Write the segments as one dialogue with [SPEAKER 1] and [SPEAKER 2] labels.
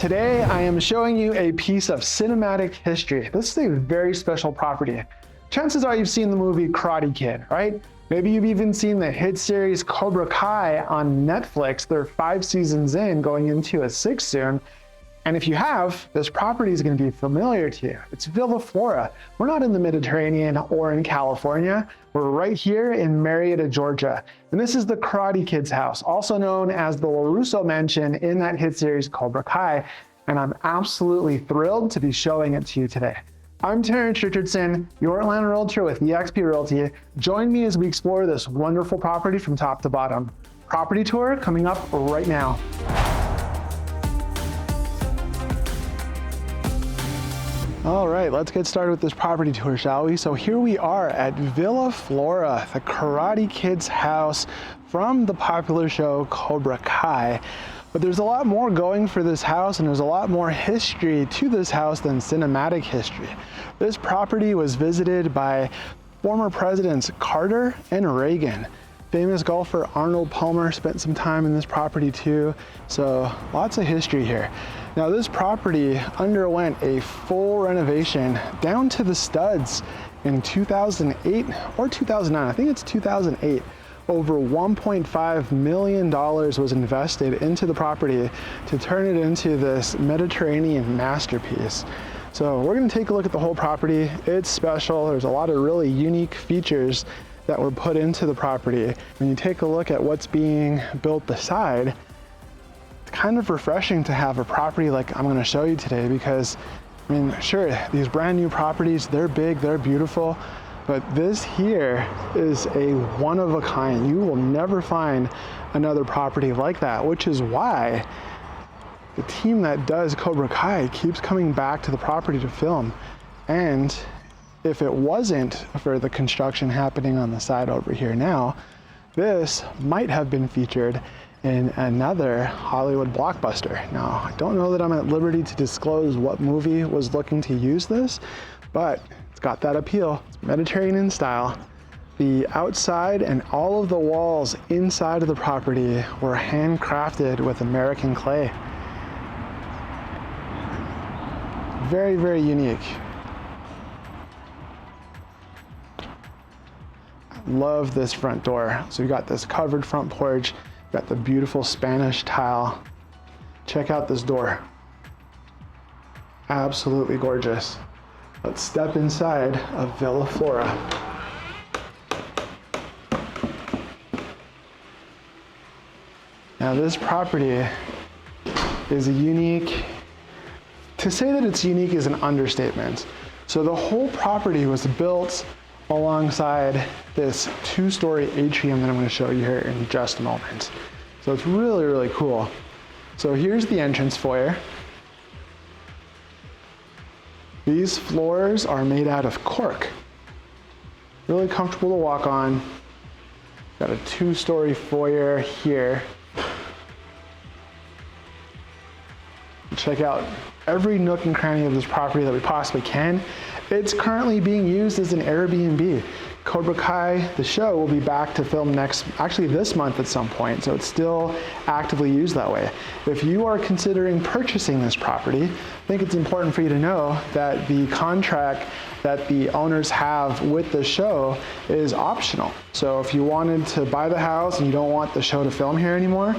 [SPEAKER 1] Today, I am showing you a piece of cinematic history. This is a very special property. Chances are you've seen the movie Karate Kid, right? Maybe you've even seen the hit series Cobra Kai on Netflix. They're 5 seasons in, going into a 6th soon. And if you have, this property is going to be familiar to you. It's Villa Flora. We're not in the Mediterranean or in California. We're right here in Marietta, Georgia. And this is the Karate Kid's house, also known as the LaRusso Mansion in that hit series Cobra Kai. And I'm absolutely thrilled to be showing it to you today. I'm Terence Richardson, your land realtor with EXP Realty. Join me as we explore this wonderful property from top to bottom. Property tour coming up right now. All right, let's get started with this property tour, shall we? So here we are at Villa Flora, the Karate Kid's house from the popular show Cobra Kai. But there's a lot more going for this house, and there's a lot more history to this house than cinematic history. This property was visited by former presidents Carter and Reagan. Famous golfer Arnold Palmer spent some time in this property too, so lots of history here. Now this property underwent a full renovation down to the studs in 2008 or 2009, I think it's 2008. Over $1.5 million was invested into the property to turn it into this Mediterranean masterpiece. So we're gonna take a look at the whole property. It's special, there's a lot of really unique features that were put into the property. When you take a look at what's being built beside, it's kind of refreshing to have a property like I'm gonna show you today, because I mean, sure, these brand new properties, they're big, they're beautiful, but this here is a one of a kind. You will never find another property like that, which is why the team that does Cobra Kai keeps coming back to the property to film. And if it wasn't for the construction happening on the side over here now, this might have been featured in another Hollywood blockbuster. Now, I don't know that I'm at liberty to disclose what movie was looking to use this, but it's got that appeal. It's Mediterranean style. The outside and all of the walls inside of the property were handcrafted with American clay. Very, very unique. Love this front door. So you got this covered front porch, got the beautiful Spanish tile. Check out this door. Absolutely gorgeous. Let's step inside of Villa Flora. Now this property is unique. To say that it's unique is an understatement. So the whole property was built alongside this 2-story atrium that I'm going to show you here in just a moment. So it's really, really cool. So here's the entrance foyer. These floors are made out of cork. Really comfortable to walk on. Got a 2-story foyer here. Check out every nook and cranny of this property that we possibly can. It's currently being used as an Airbnb. Cobra Kai, the show, will be back to film actually this month at some point, so it's still actively used that way. If you are considering purchasing this property, I think it's important for you to know that the contract that the owners have with the show is optional. So if you wanted to buy the house and you don't want the show to film here anymore,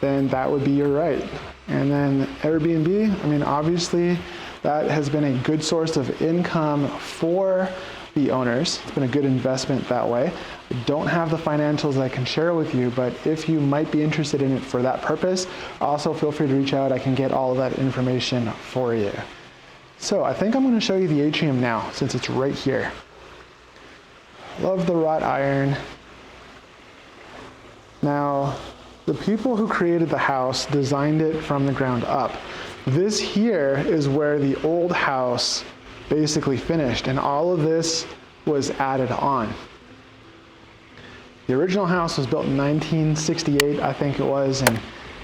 [SPEAKER 1] then that would be your right. And then Airbnb, I mean, obviously that has been a good source of income for the owners. It's been a good investment that way. I don't have the financials I can share with you, but if you might be interested in it for that purpose, also feel free to reach out. I can get all of that information for you. So I think I'm going to show you the atrium now, since it's right here. Love the wrought iron. Now, the people who created the house designed it from the ground up. This here is where the old house basically finished, and all of this was added on. The original house was built in 1968, I think it was, and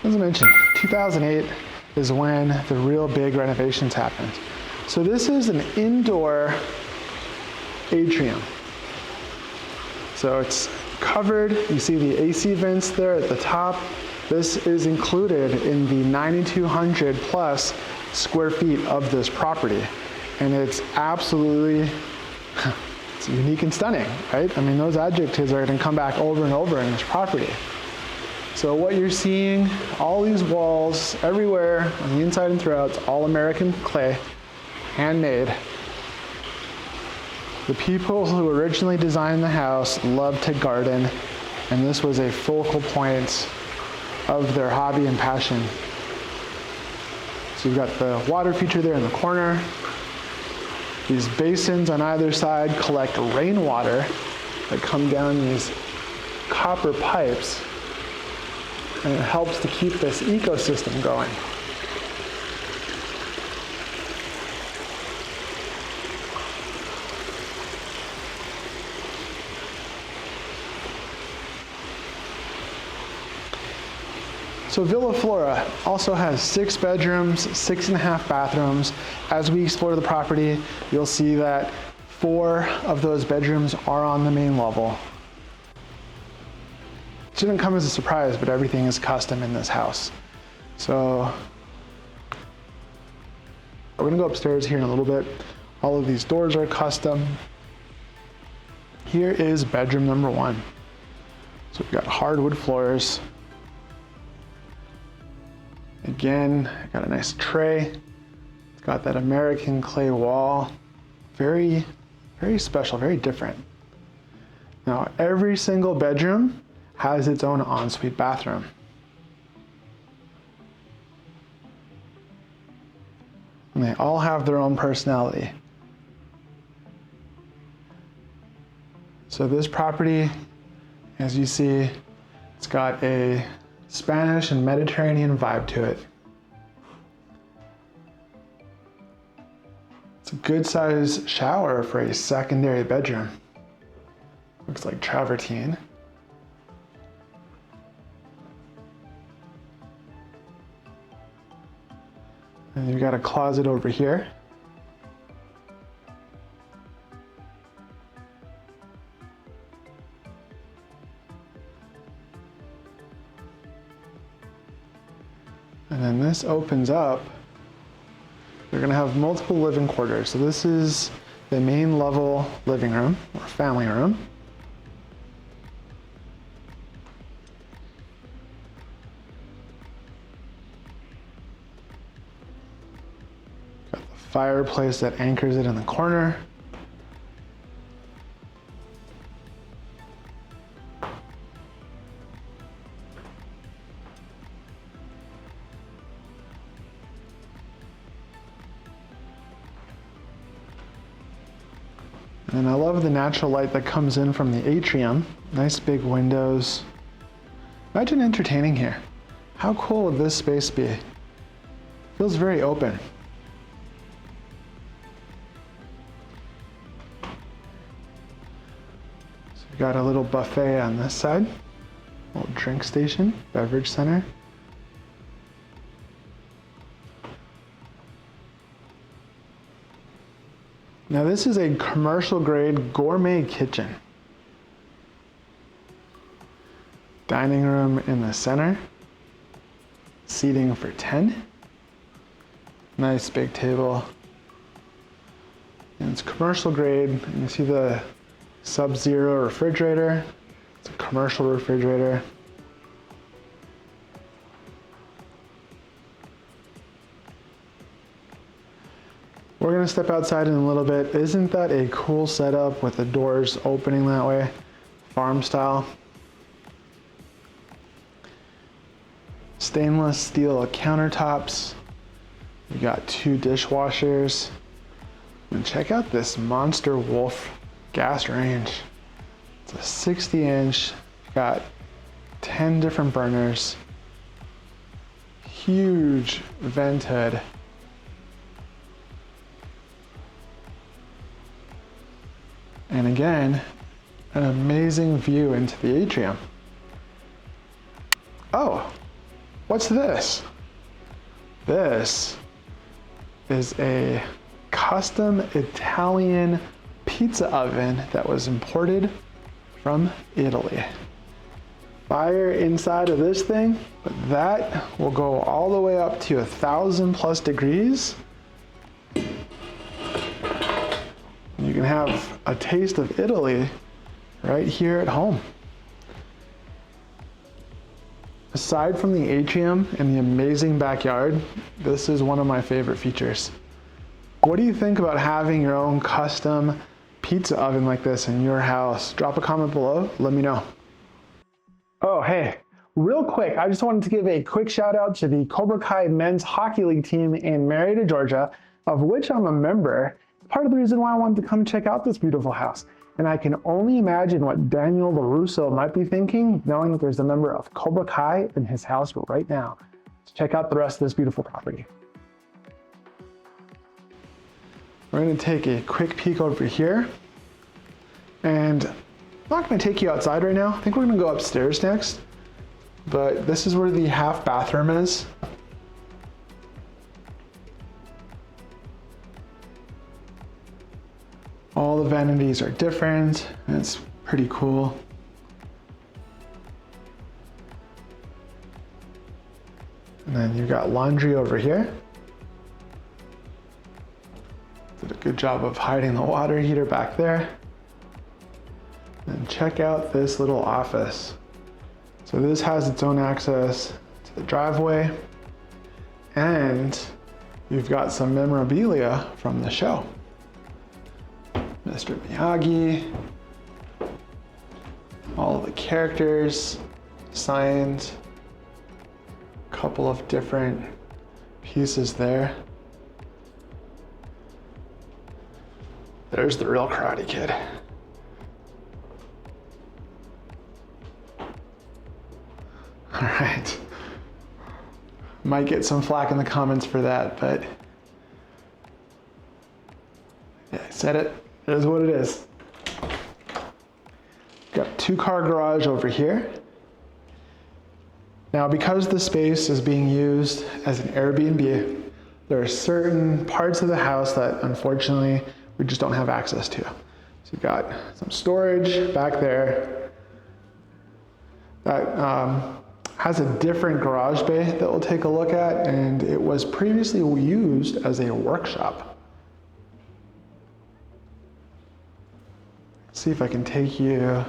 [SPEAKER 1] as I mentioned, 2008 is when the real big renovations happened. So this is an indoor atrium. So it's covered, you see the AC vents there at the top, This is included in the 9,200 plus square feet of this property. And it's absolutely, it's unique and stunning, right? I mean, those adjectives are gonna come back over and over in this property. So what you're seeing, all these walls everywhere on the inside and throughout, it's all American clay, handmade. The people who originally designed the house loved to garden, and this was a focal point of their hobby and passion. So you've got the water feature there in the corner. These basins on either side collect rainwater that come down these copper pipes, and it helps to keep this ecosystem going. So Villa Flora also has 6 bedrooms, 6.5 bathrooms. As we explore the property, you'll see that 4 of those bedrooms are on the main level. It shouldn't come as a surprise, but everything is custom in this house. So we're gonna go upstairs here in a little bit. All of these doors are custom. Here is bedroom number 1. So we've got hardwood floors. Again, got a nice tray. It's got that American clay wall. Very, very special, very different. Now, every single bedroom has its own ensuite bathroom. And they all have their own personality. So this property, as you see, it's got a Spanish and Mediterranean vibe to it. It's a good size shower for a secondary bedroom. Looks like travertine. And you've got a closet over here. And then this opens up. You're gonna have multiple living quarters. So this is the main level living room or family room. Got the fireplace that anchors it in the corner. And I love the natural light that comes in from the atrium. Nice big windows. Imagine entertaining here. How cool would this space be? Feels very open. So we've got a little buffet on this side. Little drink station, beverage center. Now this is a commercial grade gourmet kitchen. Dining room in the center. Seating for 10. Nice big table. And it's commercial grade. You see the Sub-Zero refrigerator. It's a commercial refrigerator. We're gonna step outside in a little bit. Isn't that a cool setup with the doors opening that way? Farm style. Stainless steel countertops. We got 2 dishwashers. And check out this Monster Wolf gas range. It's a 60-inch, got 10 different burners. Huge vent hood. And again, an amazing view into the atrium. Oh, what's this? This is a custom Italian pizza oven that was imported from Italy. fire inside of this thing, but that will go all the way up to 1,000+ degrees. You can have a taste of Italy right here at home. Aside from the atrium and the amazing backyard, this is one of my favorite features. What do you think about having your own custom pizza oven like this in your house? Drop a comment below, let me know. Oh, hey, real quick, I just wanted to give a quick shout out to the Cobra Kai men's hockey league team in Marietta, Georgia, of which I'm a member. Part of the reason why I wanted to come check out this beautiful house. And I can only imagine what Daniel LaRusso might be thinking, knowing that there's a member of Cobra Kai in his house right now. Let's check out the rest of this beautiful property. We're gonna take a quick peek over here. And I'm not gonna take you outside right now. I think we're gonna go upstairs next. But this is where the half bathroom is. All the vanities are different, and it's pretty cool. And then you've got laundry over here. Did a good job of hiding the water heater back there. And check out this little office. So this has its own access to the driveway, and you've got some memorabilia from the show. Mr. Miyagi, all of the characters signed, a couple of different pieces there. There's the real Karate Kid. All right. Might get some flack in the comments for that, but yeah, I said it. It is what it is. Got a 2-car garage over here. Now, because the space is being used as an Airbnb, there are certain parts of the house that unfortunately we just don't have access to. So you've got some storage back there that has a different garage bay that we'll take a look at, and it was previously used as a workshop. See if I can take you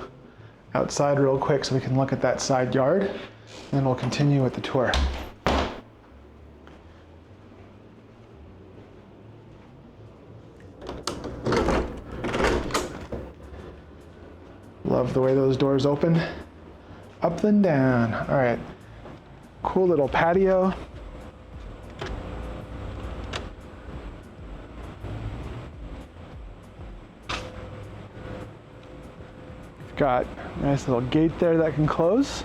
[SPEAKER 1] outside real quick so we can look at that side yard, and then we'll continue with the tour. Love the way those doors open. Up and down. All right. Cool little patio. Got a nice little gate there that can close.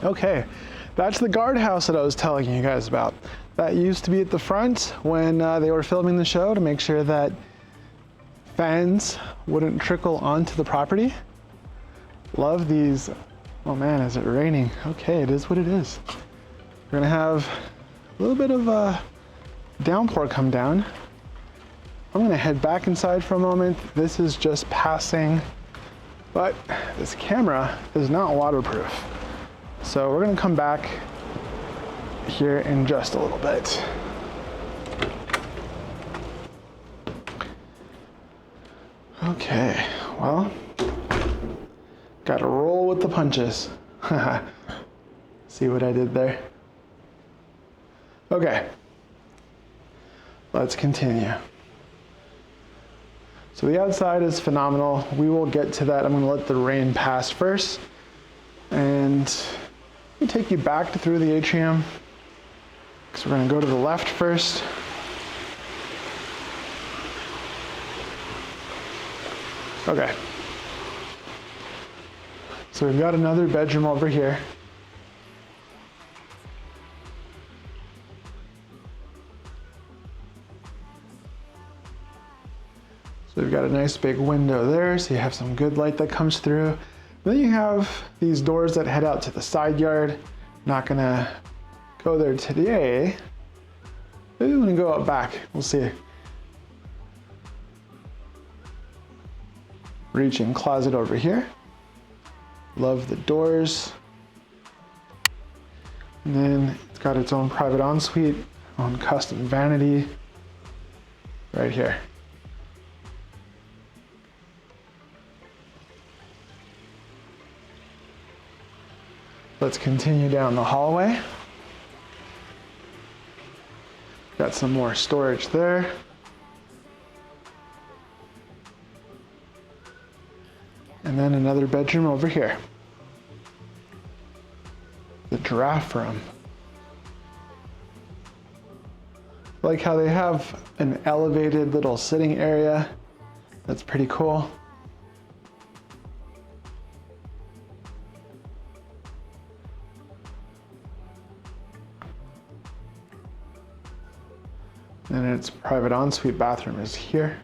[SPEAKER 1] Okay, that's the guardhouse that I was telling you guys about. That used to be at the front when they were filming the show to make sure that fans wouldn't trickle onto the property. Love these. Oh man, is it raining? Okay, it is what it is. We're gonna have a little bit of a downpour come down. I'm gonna head back inside for a moment. This is just passing, but this camera is not waterproof. So we're gonna come back here in just a little bit. Okay, well, gotta roll with the punches. See what I did there? Okay. Let's continue. So the outside is phenomenal. We will get to that. I'm gonna let the rain pass first. And let me take you back through the atrium. So we're gonna go to the left first. Okay. So we've got another bedroom over here. So we've got a nice big window there, so you have some good light that comes through. Then you have these doors that head out to the side yard. Not gonna go there today. Maybe I'm gonna go out back, we'll see. Reach-in closet over here. Love the doors. And then it's got its own private ensuite, own custom vanity right here. Let's continue down the hallway. Got some more storage there. And then another bedroom over here. The giraffe room. I like how they have an elevated little sitting area. That's pretty cool. And its private ensuite bathroom is here.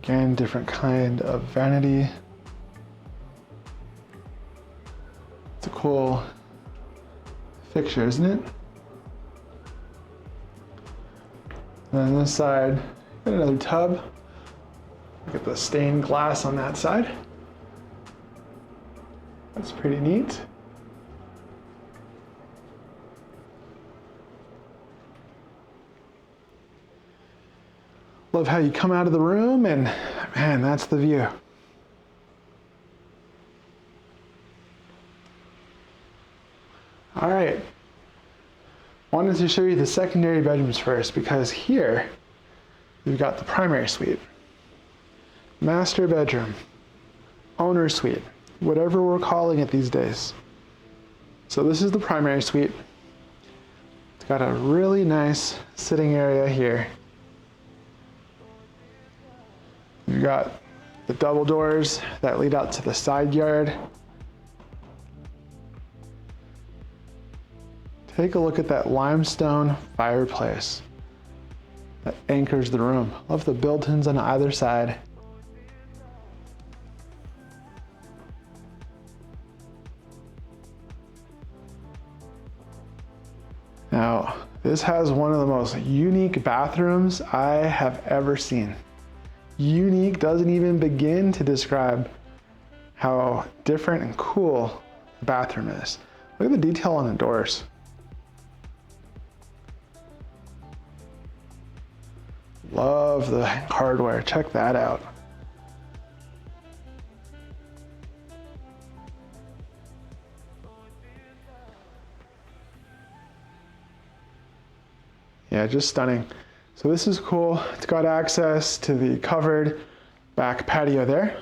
[SPEAKER 1] Again, different kind of vanity. It's a cool fixture, isn't it? And then this side, got another tub. Look at the stained glass on that side. That's pretty neat. Love how you come out of the room and man, that's the view. All right, wanted to show you the secondary bedrooms first because here we've got the primary suite, master bedroom, owner suite, whatever we're calling it these days. So this is the primary suite. It's got a really nice sitting area here. You've got the double doors that lead out to the side yard. Take a look at that limestone fireplace that anchors the room. Love the built-ins on either side. Now, this has one of the most unique bathrooms I have ever seen. Unique doesn't even begin to describe how different and cool the bathroom is. Look at the detail on the doors. Love the hardware, check that out. Yeah, just stunning. So this is cool. It's got access to the covered back patio there.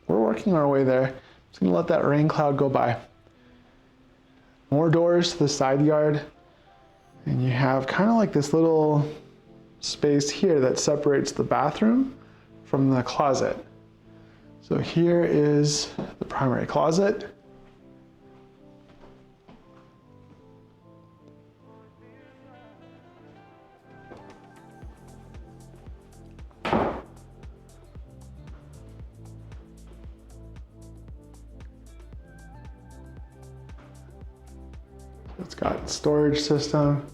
[SPEAKER 1] We're working our way there. Just gonna let that rain cloud go by. More doors to the side yard. And you have kind of like this little space here that separates the bathroom from the closet. So here is the primary closet. It's got a storage system.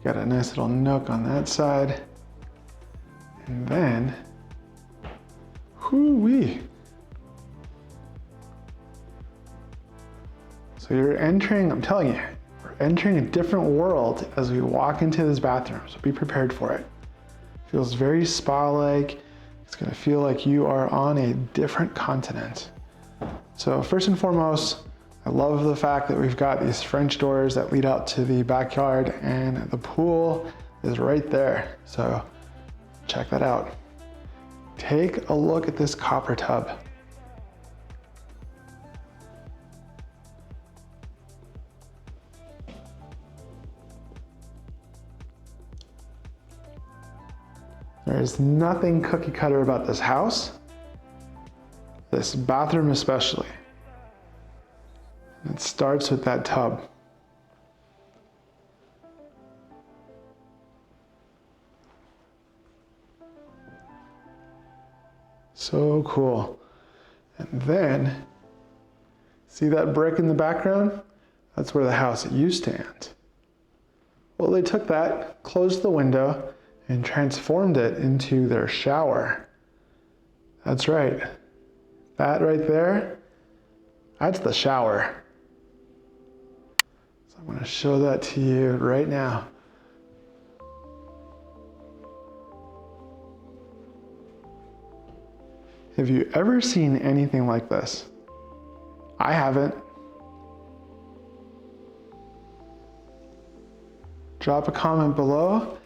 [SPEAKER 1] Got a nice little nook on that side. And then, whoo-wee. So you're entering, I'm telling you, we're entering a different world as we walk into this bathroom, so be prepared for it. Feels very spa-like. It's gonna feel like you are on a different continent. So first and foremost, I love the fact that we've got these French doors that lead out to the backyard and the pool is right there. So check that out. Take a look at this copper tub. There's nothing cookie cutter about this house, this bathroom especially. It starts with that tub. So cool. And then, see that brick in the background? That's where the house used to end. Well, they took that, closed the window, and transformed it into their shower. That's right. That right there, that's the shower. So I'm going to show that to you right now. Have you ever seen anything like this? I haven't. Drop a comment below.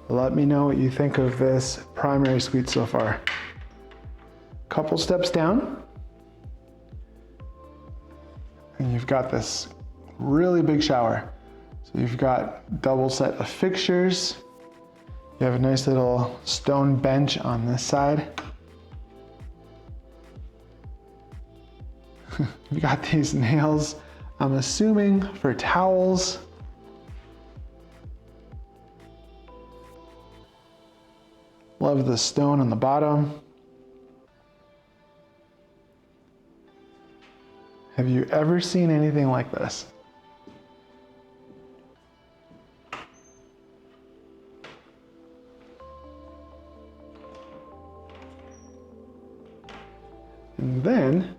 [SPEAKER 1] Let me know what you think of this primary suite so far. Couple steps down, and you've got this really big shower. So you've got double set of fixtures. You have a nice little stone bench on this side. You've got these nails, I'm assuming for towels. Love the stone on the bottom. Have you ever seen anything like this? And then,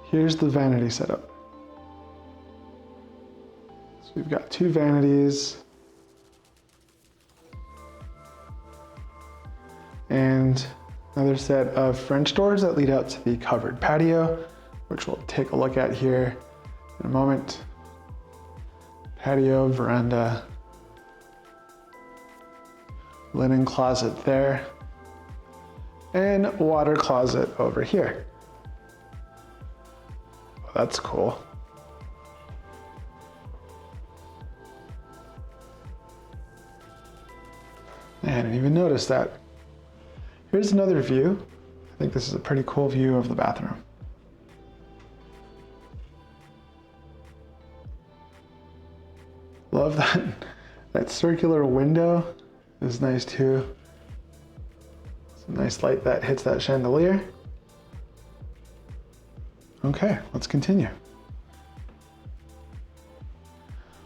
[SPEAKER 1] here's the vanity setup. So we've got two vanities. And another set of French doors that lead out to the covered patio, which we'll take a look at here in a moment. Patio, veranda, linen closet there, and water closet over here. Oh, that's cool. I hadn't even noticed that. Here's another view. I think this is a pretty cool view of the bathroom. Love that. That circular window is nice too. Some nice light that hits that chandelier. Okay, let's continue.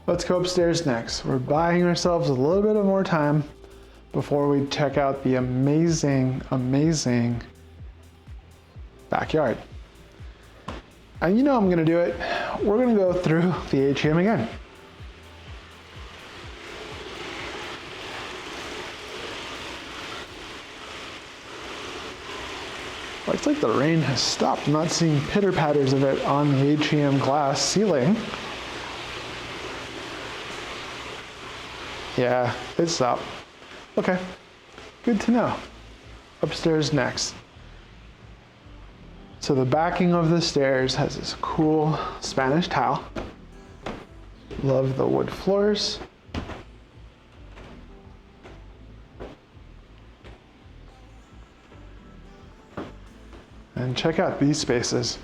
[SPEAKER 1] Let's go upstairs next. We're buying ourselves a little bit of more time before we check out the amazing, amazing backyard. And you know I'm gonna do it. We're gonna go through the atrium again. Looks like the rain has stopped. I'm not seeing pitter patters of it on the atrium glass ceiling. Yeah, it stopped. Okay, good to know. Upstairs next. So the backing of the stairs has this cool Spanish tile. Love the wood floors. And check out these spaces.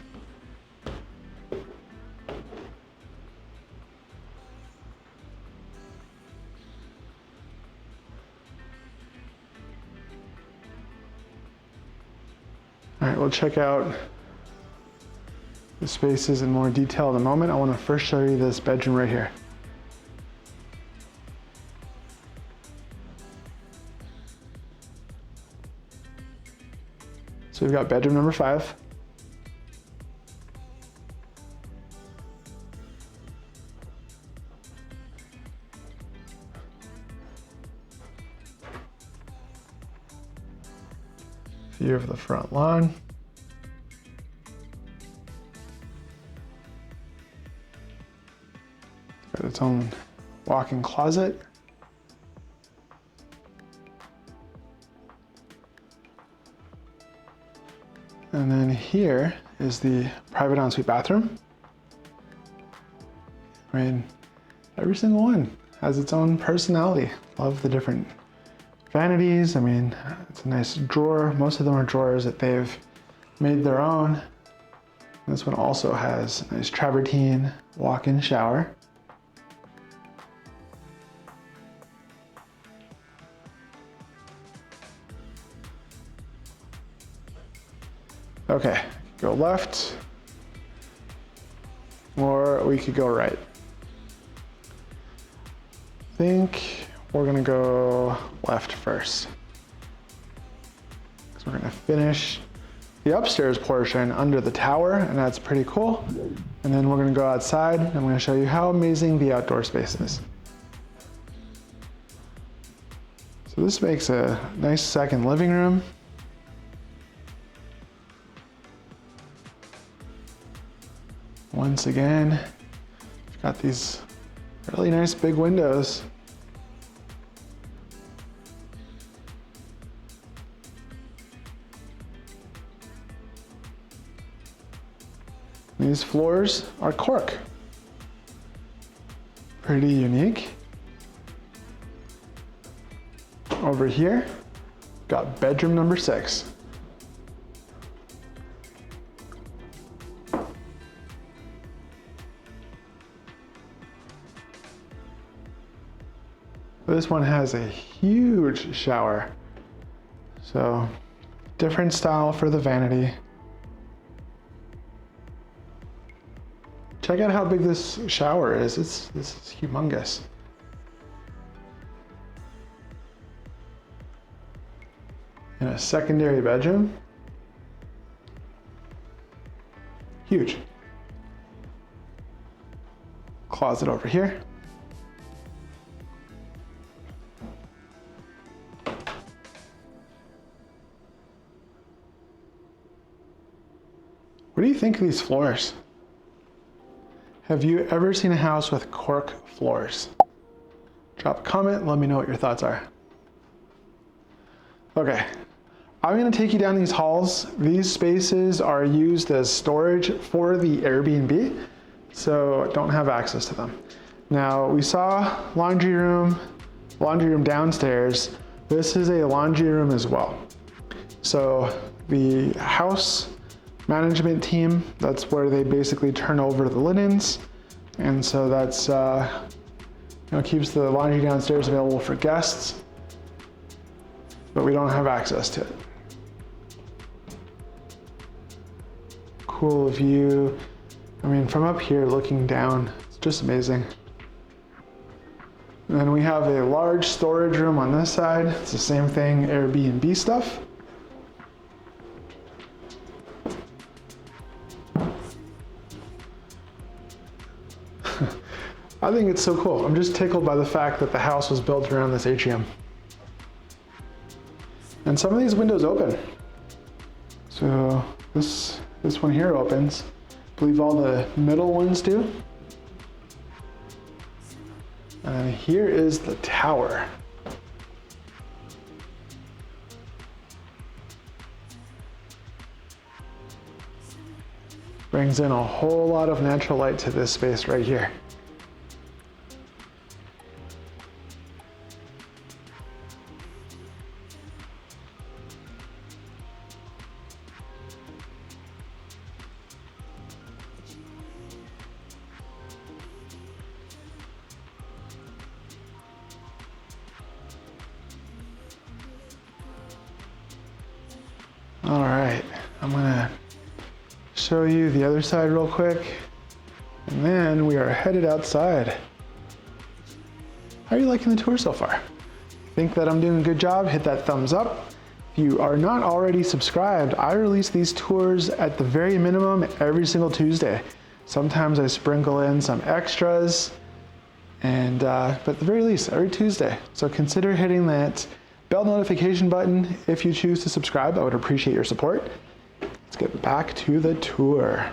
[SPEAKER 1] All right, we'll check out the spaces in more detail in a moment. I want to first show you this bedroom right here. So we've got bedroom number 5. View of the front lawn. Got its own walk-in closet. And then here is the private ensuite bathroom. I mean, every single one has its own personality. Love the different vanities. I mean, it's a nice drawer. Most of them are drawers that they've made their own. This one also has a nice travertine walk-in shower. Okay, go left, or we could go right. I think we're gonna go left first, because we're gonna finish the upstairs portion under the tower, and that's pretty cool. And then we're gonna go outside and I'm gonna show you how amazing the outdoor space is. So this makes a nice second living room. Once again, we've got these really nice big windows. These floors are cork. Pretty unique. Over here, got bedroom number 6. This one has a huge shower. So, different style for the vanity. Check out how big this shower is. This is humongous. And a secondary bedroom. Huge. Closet over here. What do you think of these floors? Have you ever seen a house with cork floors? Drop a comment and let me know what your thoughts are. Okay, I'm gonna take you down these halls. These spaces are used as storage for the Airbnb, so don't have access to them. Now, we saw laundry room downstairs. This is a laundry room as well. So the house management team, that's where they basically turn over the linens. And so that's, keeps the laundry downstairs available for guests, but we don't have access to it. Cool view. I mean, from up here looking down, it's just amazing. And then we have a large storage room on this side. It's the same thing, Airbnb stuff. I think it's so cool. I'm just tickled by the fact that the house was built around this atrium. And some of these windows open. So this one here opens. I believe all the middle ones do. And then here is the tower. Brings in a whole lot of natural light to this space right here. All right, I'm gonna show you the other side real quick, and then we are headed outside. How are you liking the tour so far? Think that I'm doing a good job? Hit that thumbs up. If you are not already subscribed, I release these tours at the very minimum every single Tuesday. Sometimes I sprinkle in some extras, and but at the very least, every Tuesday. So consider hitting that bell notification button if you choose to subscribe. I would appreciate your support. Let's get back to the tour.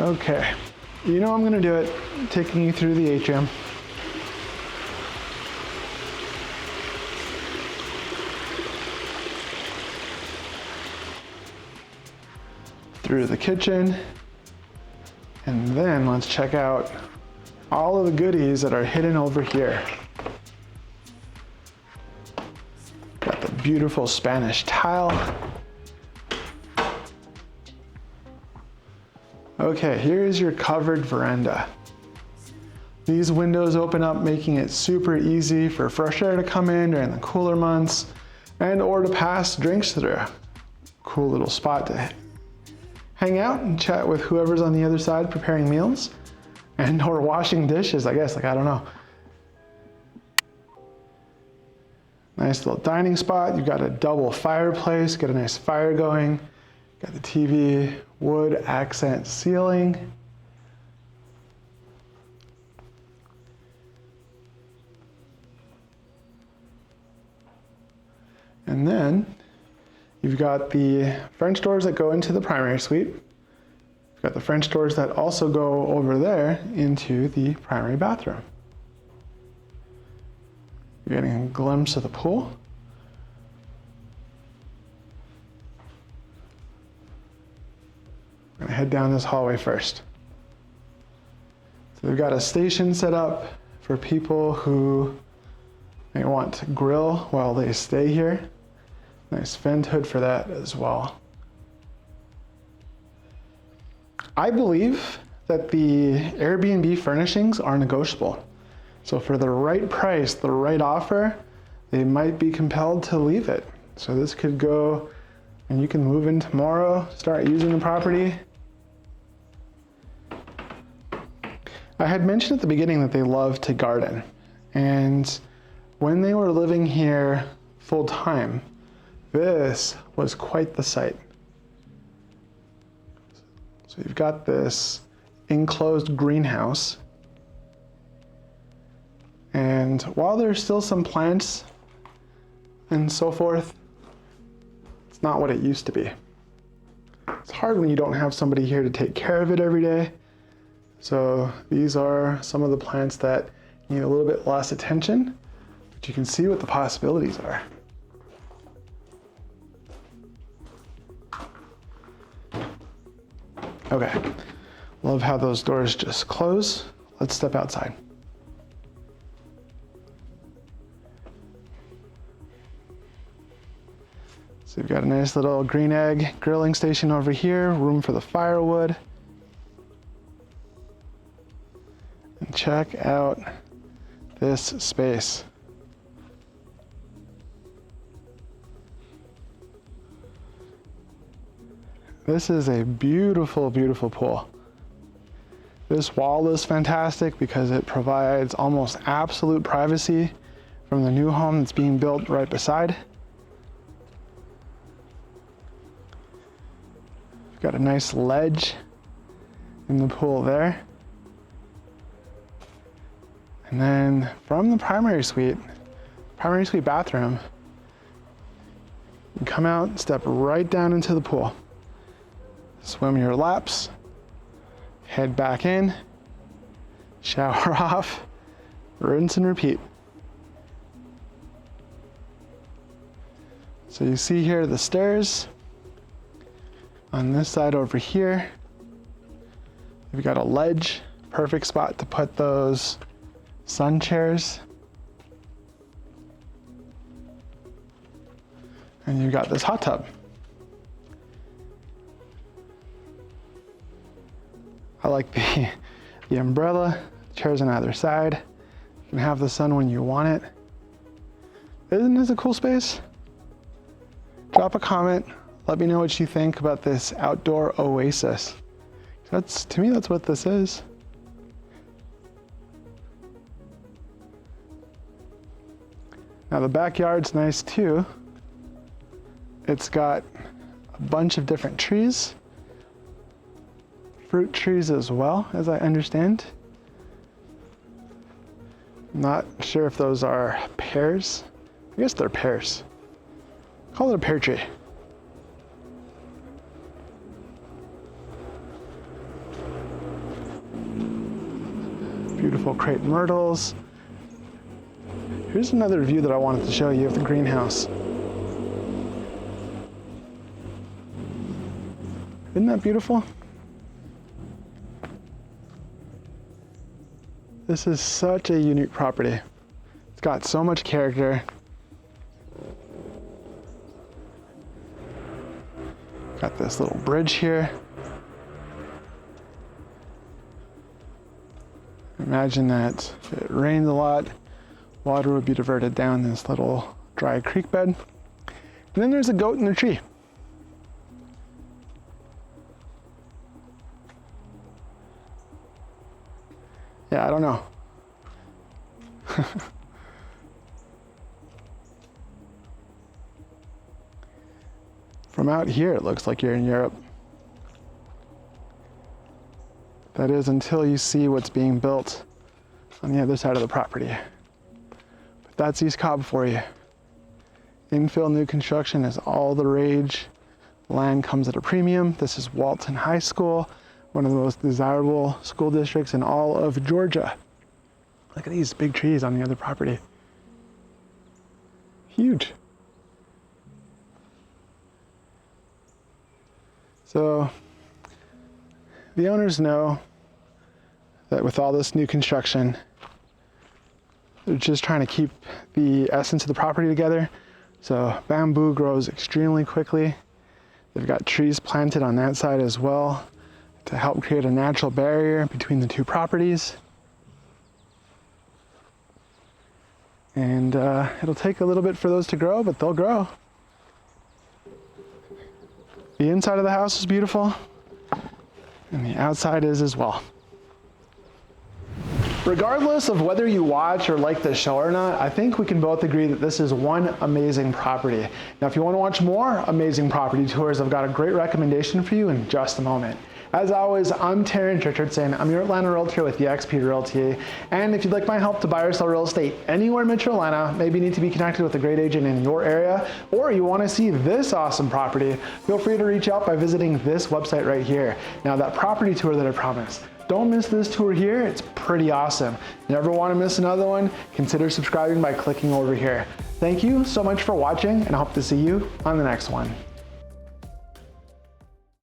[SPEAKER 1] Okay, you know I'm gonna do it, taking you through the atrium. Through the kitchen, and then let's check out all of the goodies that are hidden over here. Got the beautiful Spanish tile. Okay, here is your covered veranda. These windows open up, making it super easy for fresh air to come in during the cooler months and or to pass drinks through. Cool little spot to hang out and chat with whoever's on the other side preparing meals and or washing dishes, I guess, like, I don't know. Nice little dining spot. You've got a double fireplace, got a nice fire going. Got the TV, wood accent ceiling. And then you've got the French doors that go into the primary suite. You've got the French doors that also go over there into the primary bathroom. You're getting a glimpse of the pool. I'm gonna head down this hallway first. So they've got a station set up for people who may want to grill while they stay here. Nice vent hood for that as well. I believe that the Airbnb furnishings are negotiable. So for the right price, the right offer, they might be compelled to leave it. So this could go, and you can move in tomorrow, start using the property. I had mentioned at the beginning that they love to garden. And when they were living here full time, this was quite the sight. So you've got this enclosed greenhouse. And while there's still some plants and so forth, it's not what it used to be. It's hard when you don't have somebody here to take care of it every day. So these are some of the plants that need a little bit less attention, but you can see what the possibilities are. Okay, love how those doors just close. Let's step outside. So you've got a nice little green egg grilling station over here, room for the firewood. And check out this space. This is a beautiful, beautiful pool. This wall is fantastic because it provides almost absolute privacy from the new home that's being built right beside. We've got a nice ledge in the pool there. And then from the primary suite bathroom, you come out, step right down into the pool. Swim your laps, head back in, shower off, rinse and repeat. So you see here the stairs. On this side over here, you've got a ledge, perfect spot to put those sun chairs. And you've got this hot tub. I like the umbrella, chairs on either side. You can have the sun when you want it. Isn't this a cool space? Drop a comment. Let me know what you think about this outdoor oasis. To me, that's what this is. Now the backyard's nice too. It's got a bunch of different trees, fruit trees as well, as I understand. Not sure if those are pears. I guess they're pears. Call it a pear tree. Beautiful crepe myrtles. Here's another view that I wanted to show you of the greenhouse. Isn't that beautiful? This is such a unique property. It's got so much character. Got this little bridge here. Imagine that if it rained a lot, water would be diverted down this little dry creek bed. And then there's a goat in the tree. Yeah, I don't know. From out here, it looks like you're in Europe. That is until you see what's being built on the other side of the property. But that's East Cobb for you. Infill new construction is all the rage. Land comes at a premium. This is Walton High School, one of the most desirable school districts in all of Georgia. Look at these big trees on the other property. Huge. So the owners know that with all this new construction, they're just trying to keep the essence of the property together. So bamboo grows extremely quickly. They've got trees planted on that side as well to help create a natural barrier between the two properties. And it'll take a little bit for those to grow, but they'll grow. The inside of the house is beautiful, and the outside is as well. Regardless of whether you watch or like this show or not, I think we can both agree that this is one amazing property. Now, if you want to watch more amazing property tours, I've got a great recommendation for you in just a moment. As always, I'm Terence Richardson. I'm your Atlanta realtor with EXP Realty. And if you'd like my help to buy or sell real estate anywhere in Metro Atlanta, maybe you need to be connected with a great agent in your area, or you want to see this awesome property, feel free to reach out by visiting this website right here. Now, that property tour that I promised, don't miss this tour here. It's pretty awesome. Never want to miss another one? Consider subscribing by clicking over here. Thank you so much for watching, and I hope to see you on the next one.